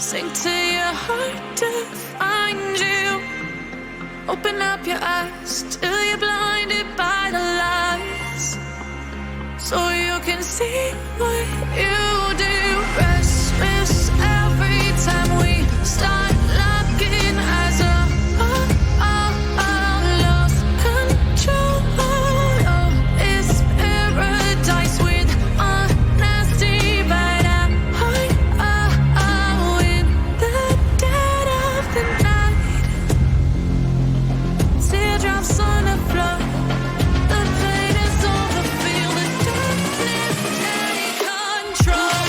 Sink to your heart to find you. Open up your eyes till you're blinded by the lies, so you can see what you do. Restless every time we start locking eyes up. Lost control. Oh, it's paradise with honesty, but I'm in the dead of the night. Teardrops on the floor. The pain is over. Feel the darkness take control.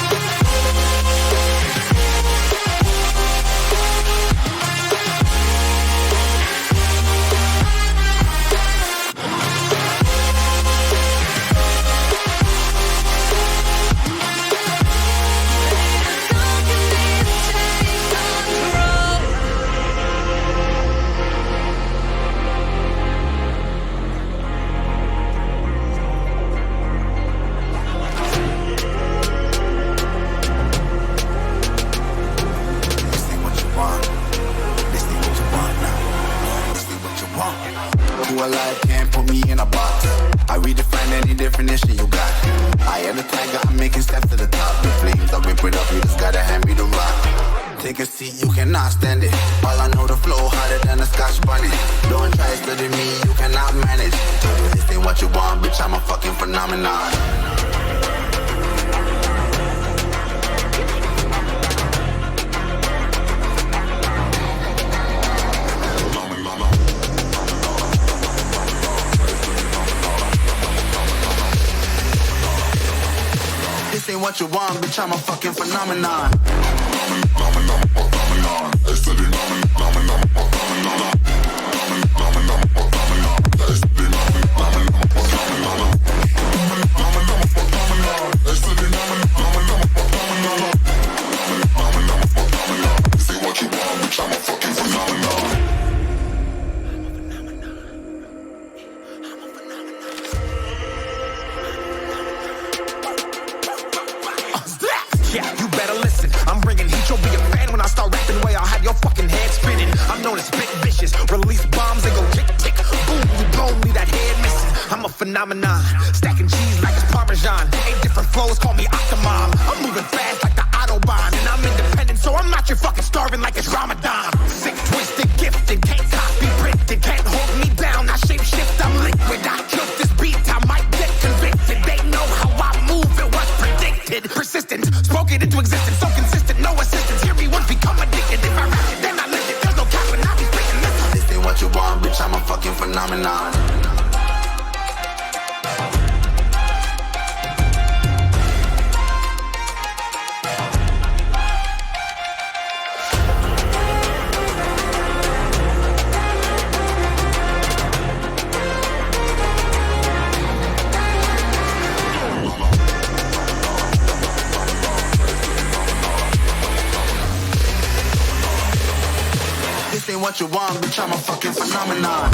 Who alive can't put me in a box. I redefine any definition you got. I am the tiger, I'm making steps to the top. The flames, I whip it up, you just gotta hand me the rock. Take a seat, you cannot stand it. All I know, the flow harder than a Scotch bunny. Don't try studying me, you cannot manage. This ain't what you want, bitch, I'm a fucking phenomenon. This ain't what you want, bitch, I'm a fucking phenomenon. Yeah, you better listen. I'm bringing heat, you'll be a fan when I start rapping. Way I'll have your fucking head spinning. I'm known as spit vicious. Release bombs and go tick tick. Boom, you blown me that head missing. I'm a phenomenon. Stacking cheese like it's Parmesan. 8 different flows, call me Octomom. I'm moving fast like the Autobahn. And I'm independent, so I'm not your fucking starving like it's Ramadan. Sick, twisted, gifted. Can't copy, printed. Can't hold me down. I shape shift, I'm liquid. I killed this beat, I might get convicted. They know how I move, it was predicted. Persistent, spoken into existence, so consistent, no assistance. Hear me once, become addicted. If I rap it, then I live it. There's no cap when I be spitting this. This ain't what you want, bitch, I'm a fucking phenomenon. This ain't what you want, bitch, I'm a fucking phenomenon.